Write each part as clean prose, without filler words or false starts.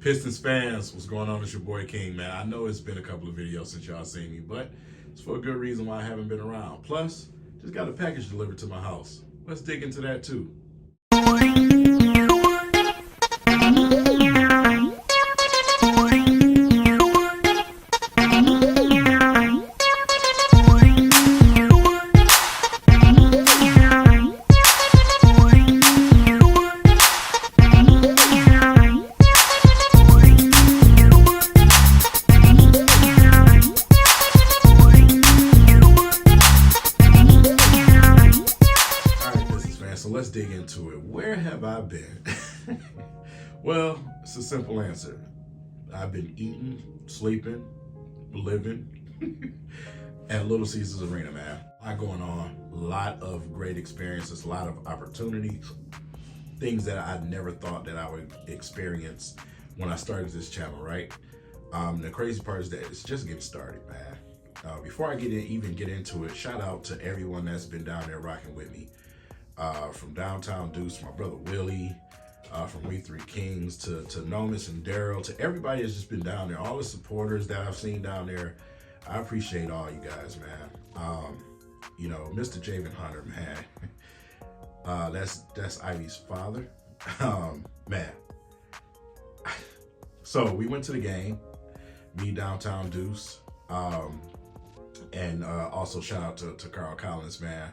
Pistons fans, what's going on? It's your boy King, man. I know it's been a couple of videos since y'all seen me, but it's for a good reason why I haven't been around. Plus, just got a package delivered to my house. Let's dig into that too. So let's dig into it. Where have I been? Well, it's a simple answer. I've been eating, sleeping, living at Little Caesars Arena, man. A lot going on, a lot of great experiences, a lot of opportunities, things that I never thought that I would experience when I started this channel, right? The crazy part is that it's just getting started, man. Before I even get into it, shout out to everyone that's been down there rocking with me. From downtown Deuce, my brother Willie, from We Three Kings to Nomis and Daryl, to everybody that's just been down there, all the supporters that I've seen down there. I appreciate all you guys, man. You know, Mr. Javen Hunter, man. That's Ivy's father. Man. So we went to the game, me downtown Deuce, and also shout out to Carl Collins, man.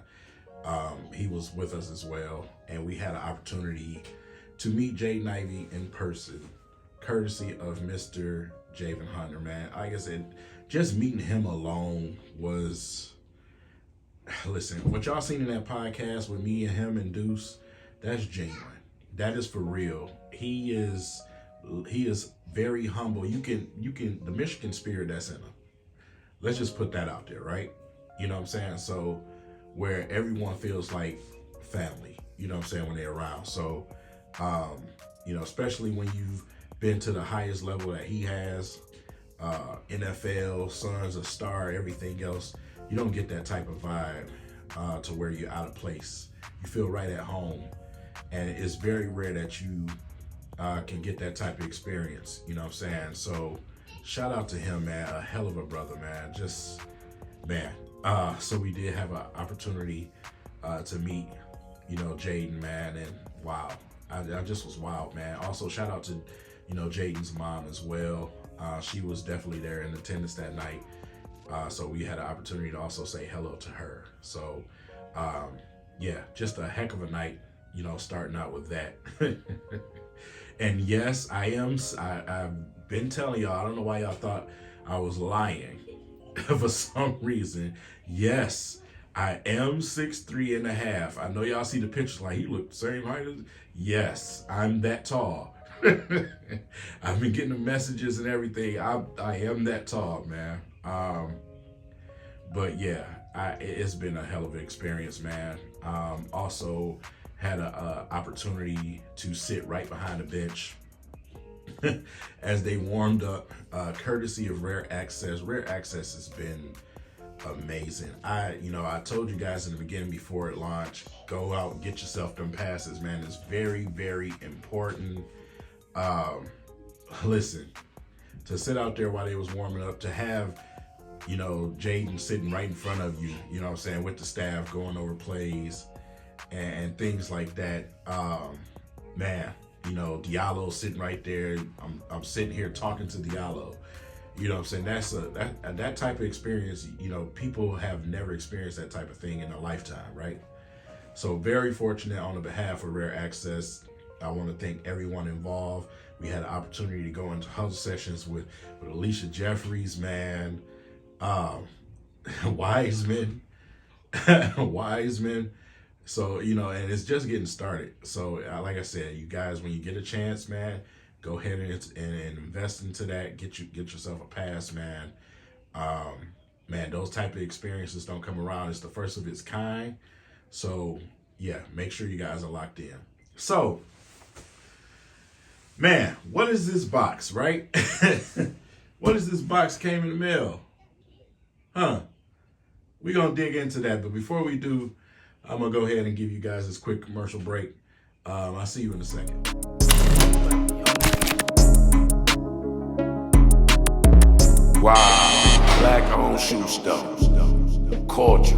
He was with us as well, and we had an opportunity to meet Jaden Ivey in person, courtesy of Mr. Javen Hunter, man. Like I said, just meeting him alone was, listen, what y'all seen in that podcast with me and him and Deuce, that's genuine. That is for real. He is very humble. You can the Michigan spirit that's in him. Let's just put that out there, right? You know what I'm saying? So where everyone feels like family, you know what I'm saying, when they're around. So, you know, especially when you've been to the highest level that he has, NFL, Suns, a star, everything else, you don't get that type of vibe to where you're out of place. You feel right at home. And it's very rare that you can get that type of experience, you know what I'm saying? So shout out to him, man. A hell of a brother, man. Just, man. So we did have an opportunity to meet, you know, Jaden, man, and wow, I just was wild, man. Also, shout out to, you know, Jaden's mom as well. She was definitely there in attendance that night. So we had an opportunity to also say hello to her. So, yeah, just a heck of a night, you know, starting out with that. And yes, I've been telling y'all, I don't know why y'all thought I was lying. For some reason, yes, I am 6'3.5". I know y'all see the pictures like he looked the same height as. Yes, I'm that tall. I've been getting the messages and everything. I am that tall, man. But yeah, it's been a hell of an experience, man. Also had an opportunity to sit right behind the bench as they warmed up, courtesy of Rareaccess. Rareaccess has been amazing. I told you guys in the beginning before it launched, go out and get yourself them passes, man. It's very, very important. Listen, to sit out there while they was warming up, to have, you know, Jaden sitting right in front of you, you know what I'm saying, with the staff going over plays and things like that. Man, you know, Diallo sitting right there. I'm sitting here talking to Diallo. You know what I'm saying? That type of experience, you know, people have never experienced that type of thing in a lifetime, right? So very fortunate on the behalf of Rareaccess. I want to thank everyone involved. We had an opportunity to go into huddle sessions with Alicia Jeffries, man. Wiseman. So, you know, and it's just getting started. So, like I said, you guys, when you get a chance, man, go ahead and invest into that. Get yourself a pass, man. Man, those type of experiences don't come around. It's the first of its kind. So, yeah, make sure you guys are locked in. So, man, what is this box, right? What is this box came in the mail? Huh? We're going to dig into that. But before we do, I'm going to go ahead and give you guys this quick commercial break. I'll see you in a second. own shoe store. Culture.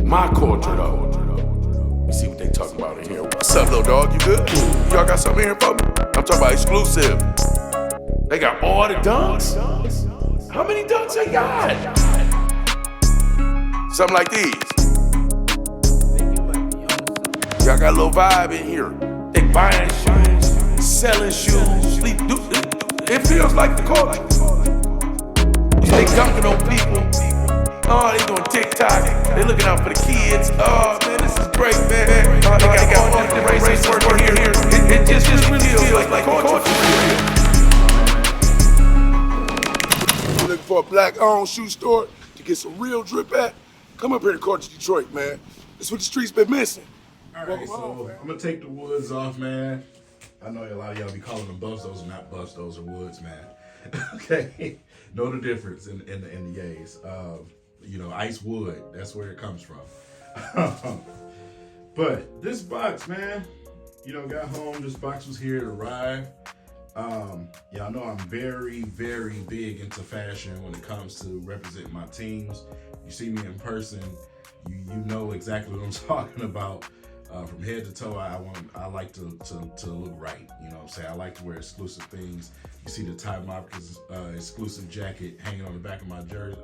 My culture, though. You see what they talking about in here. What's up, little dog? You good? Y'all got something here for me? I'm talking about exclusive. They got all the dunks? How many dunks they got? Something like these. Y'all got a little vibe in here. They buying shoes, selling shoes, it feels like the culture. They dunking on people. Oh, they doing TikTok. They looking out for the kids. Oh, man, this is great, man. They got all the races working here. It just really feels like culture. You're looking for a black-owned shoe store to get some real drip at? Come up here to Culture Detroit, man. That's what the streets been missing. All right, so I'm gonna take the woods off, man. I know a lot of y'all be calling them Buzz-Dos and not Buzz-Dos or woods, man. Okay, know the difference in the yays. You know, ice wood, that's where it comes from. But this box, man, you know, got home, this box was here to arrive. Y'all know I'm very, very big into fashion when it comes to representing my teams. You see me in person, you know exactly what I'm talking about. From head to toe, I like to look right. You know what I'm saying? I like to wear exclusive things. You see the Ty Mopkins exclusive jacket hanging on the back of my jersey,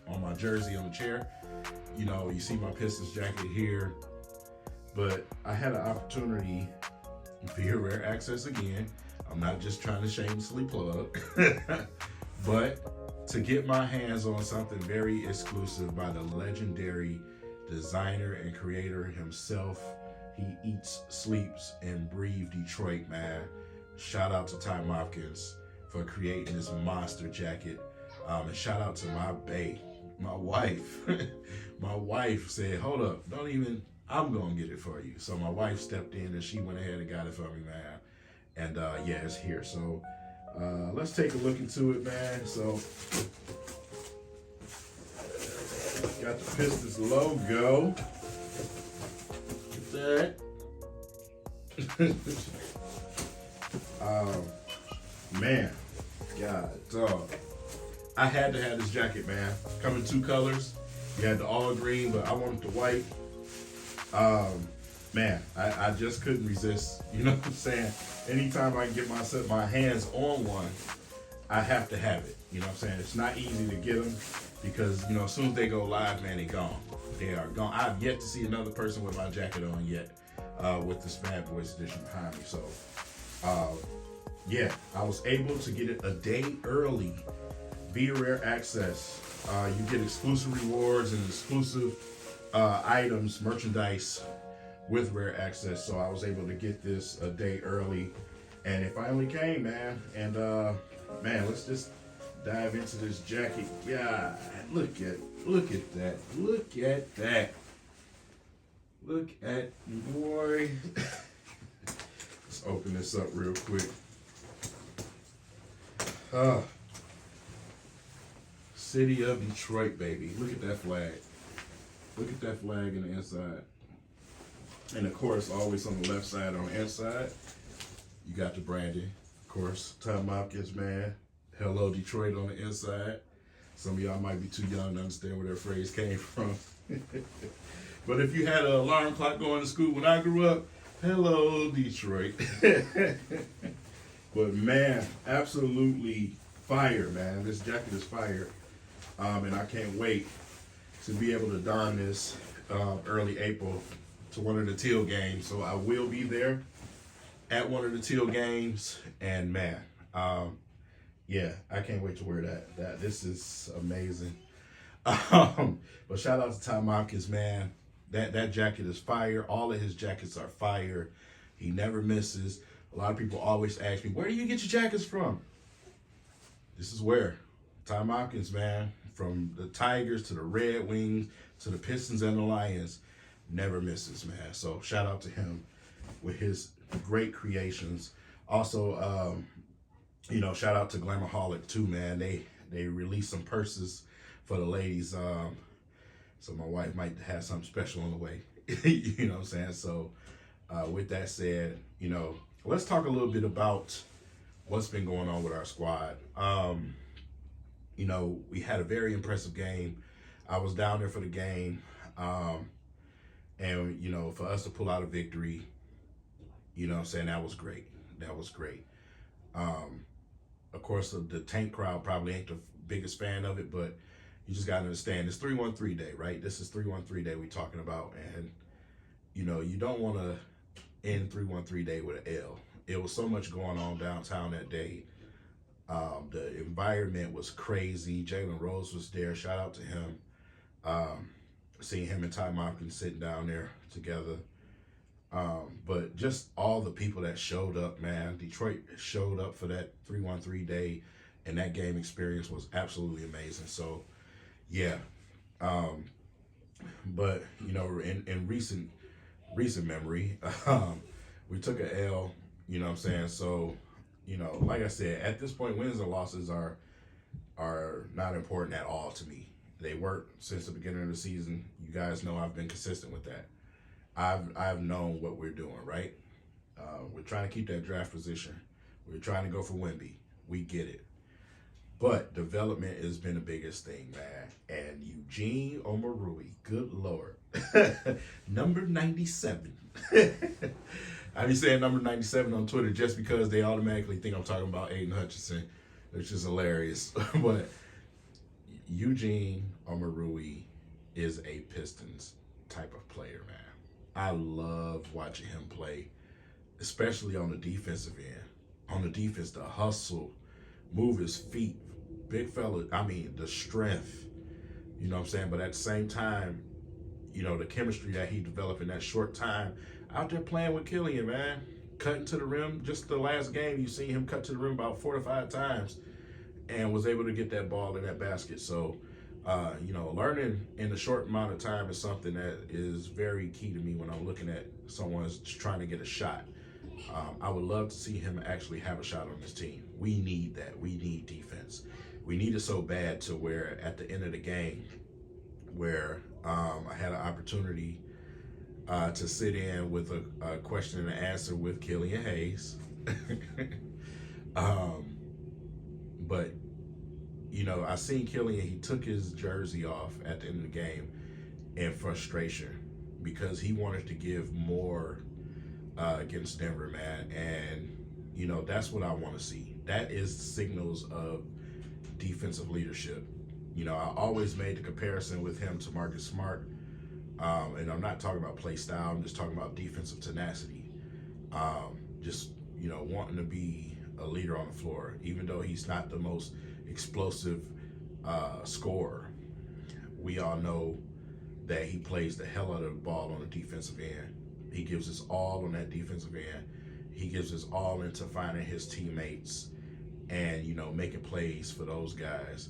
on my jersey on the chair. You know, you see my Pistons jacket here. But I had an opportunity via Rareaccess again. I'm not just trying to shamelessly plug, but to get my hands on something very exclusive by the legendary designer and creator himself. He eats, sleeps, and breathes Detroit, man. Shout out to Ty Mopkins for creating this monster jacket. And shout out to my bae, my wife. My wife said, hold up, I'm gonna get it for you. So my wife stepped in and she went ahead and got it for me, man. And yeah, it's here. So let's take a look into it, man. So got the Pistons logo. Look at that. Man, God, dog. I had to have this jacket, man. Come in two colors. You had the all green, but I wanted the white. Man, I just couldn't resist. You know what I'm saying? Anytime I can get my hands on one, I have to have it. You know what I'm saying? It's not easy to get them because, you know, as soon as they go live, man, they're gone. They are gone. I've yet to see another person with my jacket on yet with this Bad Boys edition behind me. So, yeah, I was able to get it a day early via Rareaccess. You get exclusive rewards and exclusive items, merchandise with Rareaccess. So I was able to get this a day early, and it finally came, man. And man, let's just dive into this jacket. Yeah, look at that. Look at that. Look at boy. Let's open this up real quick. City of Detroit, baby. Look at that flag. Look at that flag in the inside. And of course, always on the left side on the inside, you got the branding. Of course, Ty Mopkins, man. Hello, Detroit on the inside. Some of y'all might be too young to understand where that phrase came from. But if you had an alarm clock going to school when I grew up, hello, Detroit. But man, absolutely fire, man. This jacket is fire. And I can't wait to be able to don this early April to one of the Teal games. So I will be there at one of the Teal games. And man, yeah, I can't wait to wear that. This is amazing. But shout out to Ty Mopkins, man. That jacket is fire. All of his jackets are fire. He never misses. A lot of people always ask me, where do you get your jackets from? This is where. Ty Mopkins, man. From the Tigers to the Red Wings to the Pistons and the Lions, never misses, man. So shout out to him with his great creations. Also, you know, shout out to Glamourholic too, man. They released some purses for the ladies. So my wife might have something special on the way. You know what I'm saying? So with that said, you know, let's talk a little bit about what's been going on with our squad. we had a very impressive game. I was down there for the game. And, for us to pull out a victory, what I'm saying, that was great. That was great. Of course, the Tank crowd probably ain't the biggest fan of it, but you just got to understand, it's 313 day, right? This is 313 day we talking about. And, you don't want to end 313 day with an L. It was so much going on downtown that day. The environment was crazy. Jalen Rose was there. Shout out to him. Seeing him and Ty Mopkins sitting down there together. But just all the people that showed up, man. Detroit showed up for that 313 day, and that game experience was absolutely amazing. So, yeah. But, in recent memory, we took a L, what I'm saying? So, like I said, at this point, wins and losses are not important at all to me. They weren't since the beginning of the season. You guys know I've been consistent with that. I've known what we're doing, right? We're trying to keep that draft position. We're trying to go for Wemby. We get it. But development has been the biggest thing, man. And Eugene Omoruyi, good Lord. Number 97. I be saying number 97 on Twitter just because they automatically think I'm talking about Aiden Hutchinson, which is hilarious. But Eugene Omoruyi is a Pistons type of player, man. I love watching him play, especially on the defensive end. On the defense, the hustle, move his feet, big fella. I mean, the strength, what I'm saying? But at the same time, the chemistry that he developed in that short time out there playing with Killian, man. Cutting to the rim. Just the last game, you seen him cut to the rim about 4 to 5 times and was able to get that ball in that basket. So, learning in a short amount of time is something that is very key to me when I'm looking at someone's trying to get a shot. I would love to see him actually have a shot on this team. We need that. We need defense. We need it so bad to where at the end of the game, where I had an opportunity to sit in with a question and answer with Killian Hayes. But, I seen Killian, he took his jersey off at the end of the game in frustration because he wanted to give more against Denver, man. And, that's what I want to see. That is signals of defensive leadership. I always made the comparison with him to Marcus Smart. And I'm not talking about play style. I'm just talking about defensive tenacity. Just, wanting to be a leader on the floor, even though he's not the most explosive scorer. We all know that he plays the hell out of the ball on the defensive end. He gives us all on that defensive end. He gives us all into finding his teammates and, making plays for those guys.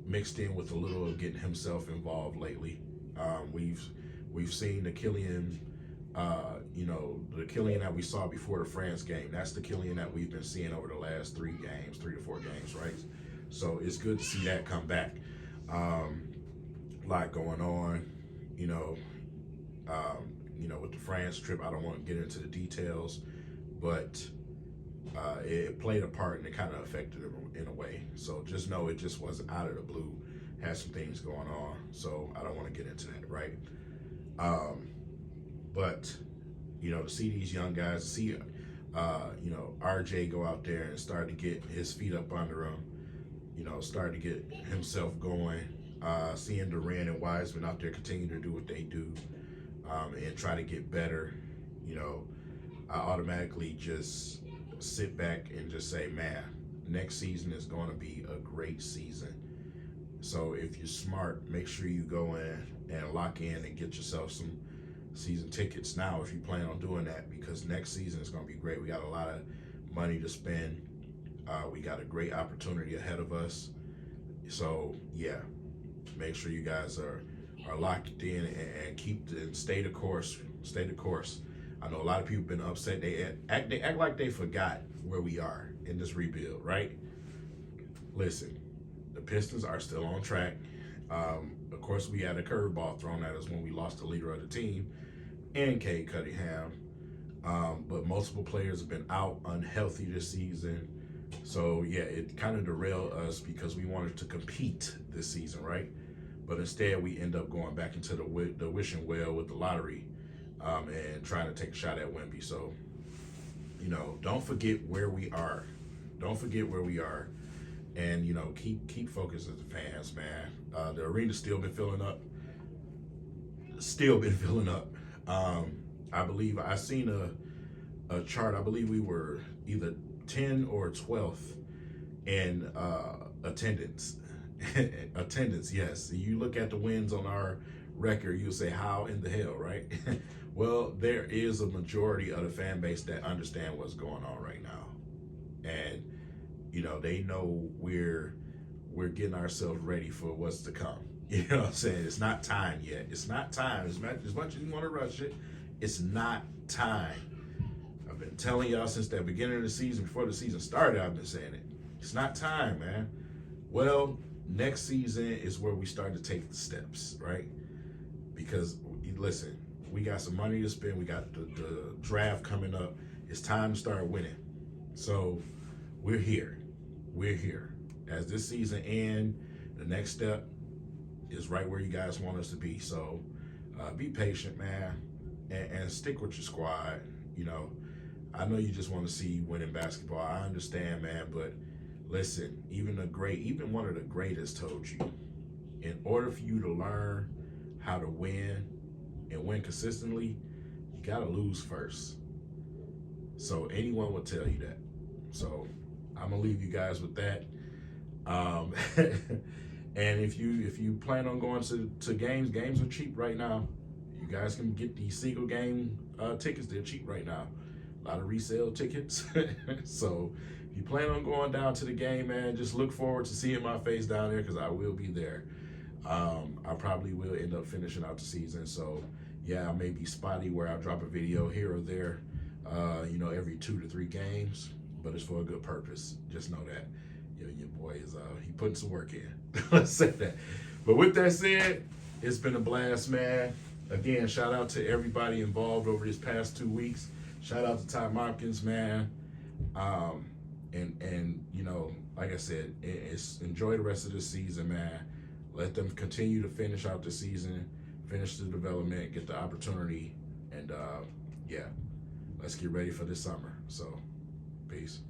Mixed in with a little of getting himself involved lately. We've seen the Killian, the Killian that we saw before the France game. That's the Killian that we've been seeing over the last 3 to 4 games, right? So it's good to see that come back. A lot going on, with the France trip. I don't want to get into the details, but it played a part and it kind of affected him in a way. So just know it just wasn't out of the blue. Had some things going on, so I don't want to get into that, right? But to see these young guys, see RJ go out there and start to get his feet up under him, start to get himself going. Seeing Durant and Wiseman out there continue to do what they do and try to get better, I automatically just sit back and just say, man, next season is going to be a great season. So if you're smart, make sure you go in and lock in and get yourself some season tickets now if you plan on doing that, because next season is going to be great. We got a lot of money to spend. We got a great opportunity ahead of us. So, yeah, make sure you guys are locked in and stay the course. Stay the course. I know a lot of people have been upset. They act like they forgot where we are in this rebuild, right? Listen, the Pistons are still on track. Of course, we had a curveball thrown at us when we lost the leader of the team, and Cade Cunningham. But multiple players have been out unhealthy this season. So yeah, it kind of derailed us because we wanted to compete this season, right? But instead, we end up going back into the wishing well with the lottery, and trying to take a shot at Wemby. So, don't forget where we are. Don't forget where we are, and keep focused as the fans, man. The arena's still been filling up. Still been filling up. I believe I seen a chart. I believe we were either 10 or 12th in attendance. Attendance, yes. You look at the wins on our record, you'll say, how in the hell, right? Well, there is a majority of the fan base that understand what's going on right now. And, they know we're getting ourselves ready for what's to come. You know what I'm saying? It's not time yet. It's not time. As much as you want to rush it, it's not time. I've been telling y'all since the beginning of the season, before the season started, I've been saying it. It's not time, man. Well, next season is where we start to take the steps, right? Because, listen, we got some money to spend. We got the draft coming up. It's time to start winning. So we're here. We're here. As this season ends, the next step is right where you guys want us to be. So be patient, man, and stick with your squad. I know you just want to see winning basketball. I understand, man, but listen, even one of the greatest told you, in order for you to learn how to win and win consistently, you gotta lose first. So anyone will tell you that. So I'm gonna leave you guys with that. And if you plan on going to games are cheap right now. You guys can get the single game tickets. They're cheap right now. A lot of resale tickets. So if you plan on going down to the game, man, just look forward to seeing my face down there, because I will be there. I probably will end up finishing out the season. So yeah, I may be spotty where I drop a video here or there, every 2 to 3 games, but it's for a good purpose. Just know that. Your boy is he putting some work in. Let's say that. But with that said, it's been a blast, man. Again, shout out to everybody involved over this past 2 weeks. Shout out to Ty Mopkins, man. And like I said, enjoy the rest of the season, man. Let them continue to finish out the season, finish the development, get the opportunity, and yeah, let's get ready for this summer. So, peace.